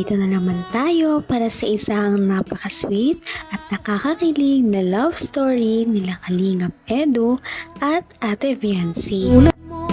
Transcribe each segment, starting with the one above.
Narito na naman tayo para sa isang napaka-sweet at nakakakilig na love story nila Kalingap Edu at Ate Viancy. Tulad mo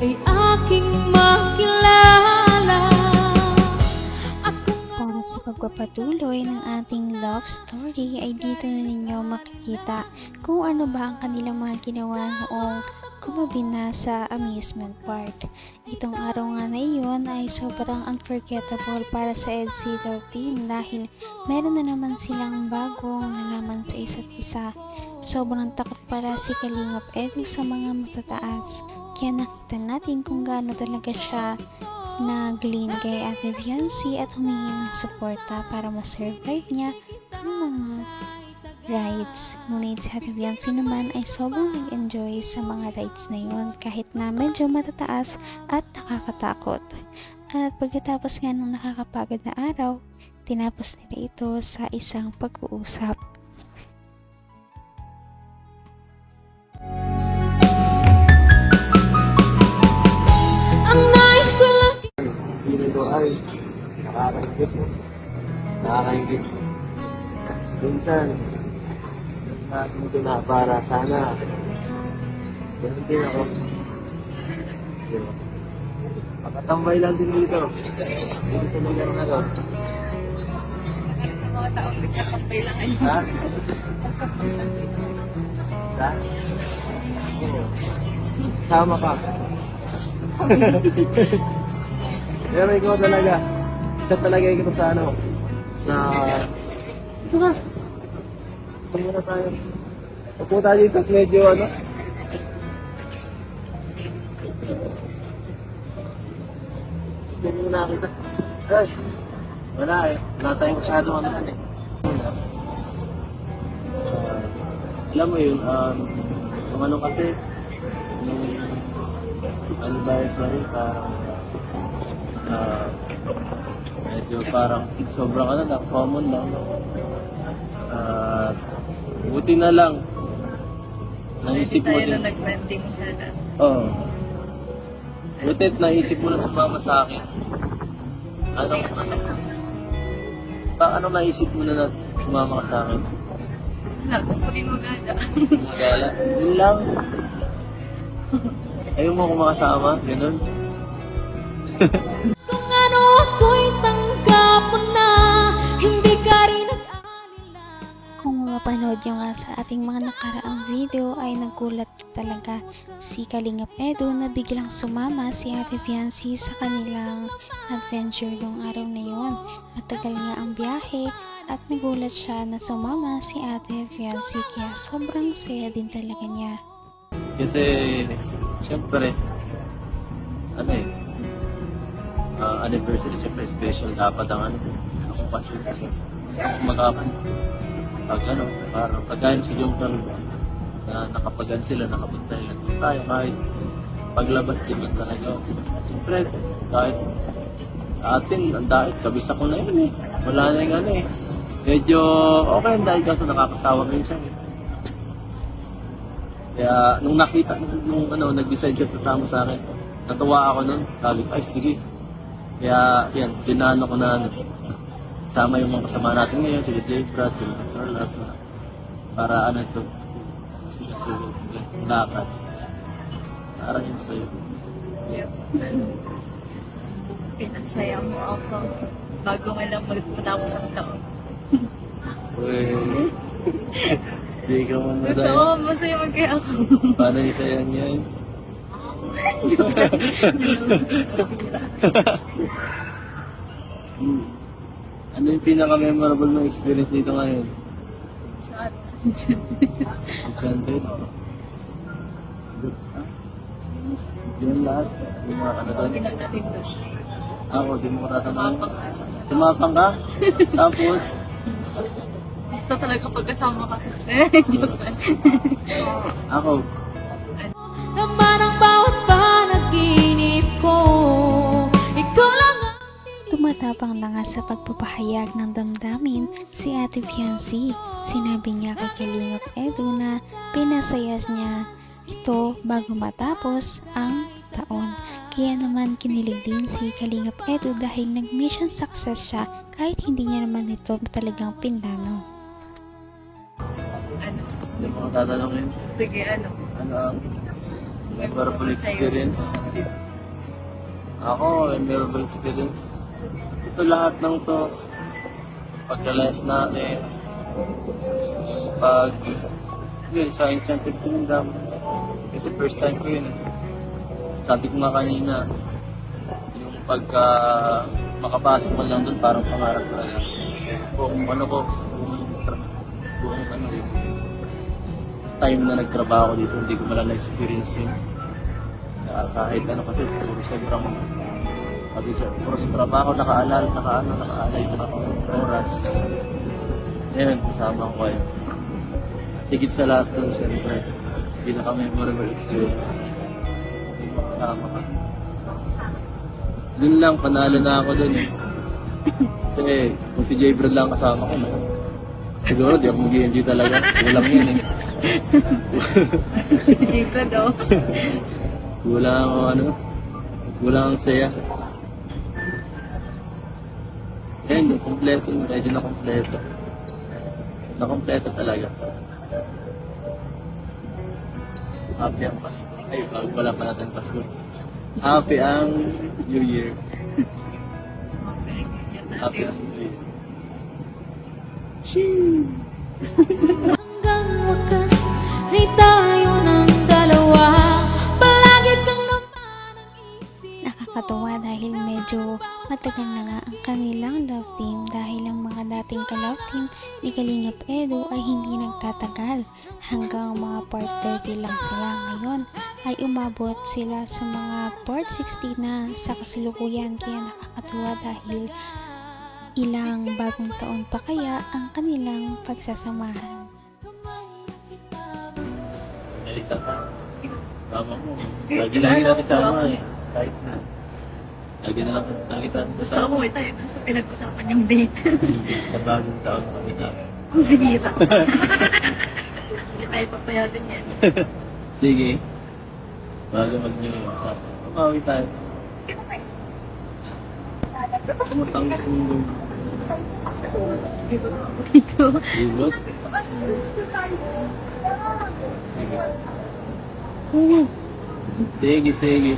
ay aking makilala. Para sa pagpapatuloy ng ating love story ay dito na ninyo makikita kung ano ba ang kanilang mga ginawa noong kumabi na sa amusement park. Itong araw nga na iyon ay sobrang unforgettable para sa EDSI Love Team dahil meron na naman silang bagong nalaman sa isa't isa. Sobrang takot pala si Kalingap Edu sa mga matataas, kaya nakita natin kung gaano talaga siya nag-lean kay Ate Viancy at humingi ng suporta para ma-survive niya ang mga rides. Ngunit si Ate Viancy naman ay sobrang nag-enjoy sa mga rides na yun kahit na medyo matataas at nakakatakot. At pagkatapos nga ng nakakapagod na araw, tinapos nila ito sa isang pag-uusap. Feeling ko ay nakakaingit mo. Nakakaingit. Minsan, natin ito na para sana. Ganun din ako. Diba? Makatambay lang din dito. Dito sa lugar na to. Sa mga taong nagkakaspay lang ay Ha? Ha? Oo. Sama ka. Pero ikaw talaga. Isa talaga ikaw sa ano. Sa... Ito ka. Ito muna tayo. Upo tayo dito at medyo ano. Hindi mo nakita. Ay. Wala eh. Wala tayong masyadong ano eh. Alam mo yun, yung ano kasi, yung anniversary, medyo parang sobrang ano lang, common lang. Buti na lang. Naisip mo din. nag-trending siya na. Oo. Buti naisip mo na sumama sa akin. Ano naisip mo na sumama ka sa akin? Gusto ko din maganda. Magala. Yun lang. Ayaw mo akong makasama? Ganun. Kung ano ako'y tanggap mo na, hindi ka rin nag-aalilangan. Kung mapanood nyo nga sa ating mga nakaraang video ay nagulat talaga si Kalingap Edu na biglang sumama si Ate Viancy sa kanilang adventure yung araw na yun. Matagal nga ang biyahe at nagulat siya na sumama si Ate Viancy kaya sobrang saya din talaga niya. Kasi, siyempre, ano eh, anniversary, siyempre special dapat ang ano, okupasyon kasi. Magkapon, pag ano, parang pagkain si Joker na nakapagan sila, nakapunta nila tayo kahit paglabas din lang talaga. Siyempre, kahit sa atin, ang dahil, kabisa ko na yun eh. Wala na yung ano eh. Medyo okay ang dahil kaso nakakasawa minsan eh. Kaya nung nakita, nung ano, nag-decide siya sasama sa akin, natuwa ako nun. Sabi ko, ay sige. Kaya yan, dinano ko na ano, sama yung mga kasama natin ngayon, sila Jay Brad, sila Dr. Love, para ano ito, sila lakad. Parang yun sa'yo. Yep. Pinagsaya mo ako bago nga lang matapos ang taon. Uy, di ka man Totoo, masaya magkaya ako. Paano yung sayang yan? Ano yung pinaka-memorable na experience dito ngayon? Saan? Enchanted? Yun lahat? Yung mga ano doon? Ginag natin doon. Ako, di mo ko tatamaan. Tumapang ka? Tapos? Gusto talaga pagkasama ka. Joke lang. Ako? Naman ang bawat panaginip ko, ikaw lang ang Tumatapang na nga sa pagpapahayag ng damdamin si Ate Viancy. Sinabi niya kay Kalingap Edu na pinasayas niya ito bago matapos ang taon. Kaya naman kinilig din si Kalingap Edu dahil nag-mission success siya kahit hindi niya naman ito talagang pinlano. Hindi mo tatanungin. Sige, ano? Ano ang memorable experience? Ako, memorable experience. Ito lahat ng to. Pagka-last natin. Yung yun, sa Enchanted Kingdom. Kasi first time ko yun. Sabi ko nga kanina, yung pagka makapasok mo lang doon, parang pangarap talaga. Kasi kung ano ko, kung ano yung time na nagtrabaho dito, hindi ko malala experience yun. Kahit ano kasi, puro sobrang puro sa trabaho, nakaalay na ako ng oras. Ngayon, kasama ko kayo. Higit sa lahat doon, syempre, pinaka-memorable experience. Hindi mo kasama ka. Doon lang, panalo na ako doon eh. Kasi kung si J. Brad lang kasama ko, siguro di ako mag-enjoy talaga. Kulang yun eh. Ika daw. Kulang ako kulang ang saya. Yan, yung kompleto, medyo na kompleto. Na-kompleto talaga. Happy ang Pasko. Ay, bago pala pa natin Pasko. Happy ang New Year. Happy ang New Year. Hanggang wakas ay tayo ng dalawa. Palagi kang naman ang isip. Nakakatuwa dahil medyo matagal na nga ang kanilang love team dahil ang mga dating ka-love team ni Kalingap Edu ay hindi nagtatagal. Hanggang mga part 30 lang sila ngayon ay umabot sila sa mga part 60 na sa kasalukuyan, kaya nakakatuwa dahil ilang bagong taon pa kaya ang kanilang pagsasamahan. Nalita ka. Tama mo. Lagi natin sama eh. Kahit na. Lagi na lang nakita. Gusto ko tayo dun sa pinag-usapan yung date. Sa bagong taon kami na. Ang bihira. Hindi tayo papayagan yan. Sige. Bago mag-new year. Mabawi tayo. Sumutang sundong. Ito. Libot? Sige. Sige.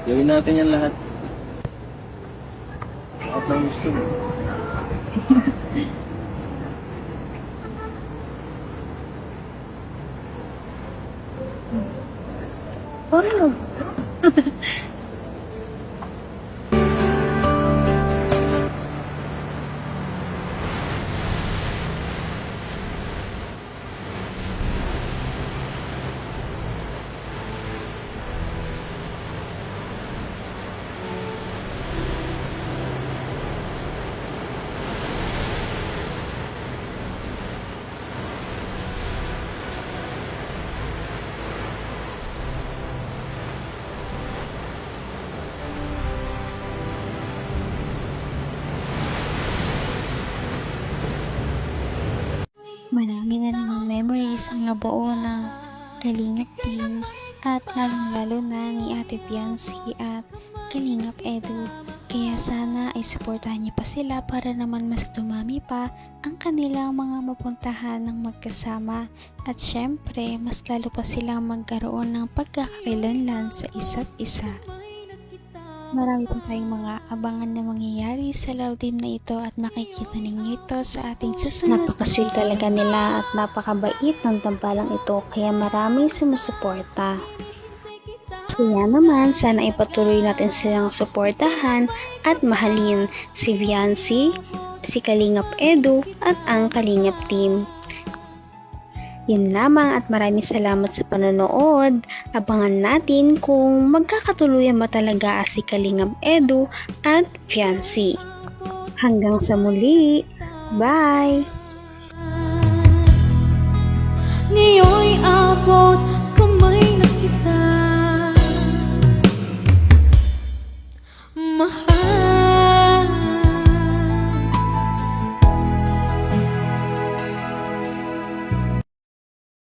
Gawin natin yan lahat. Lahat ng gusto mo. Paano? Marami na namang memories ang nabuo ng Kalingap team at lalong-lalo na ni Ate Biancy at Kalingap Edu. Kaya sana ay suportahan niyo pa sila para naman mas dumami pa ang kanilang mga mapuntahan ng magkasama at syempre mas lalo pa silang magkaroon ng pagkakakilanlan sa isa't isa. Marami pa tayong mga abangan na mangyayari sa love team na ito at makikita ninyo ito sa ating susunod. Napakasweet talaga nila at napakabait ng tambalang ito kaya maraming sumusuporta. Kaya naman sana ipatuloy natin silang suportahan at mahalin si Viancy, si Kalingap Edu at ang Kalingap team. Yun lamang at maraming salamat sa panonood. Abangan natin kung magkakatuluyan ba talaga si Kalingap Edu at Viancy. Hanggang sa muli. Bye! Ngayon'y abot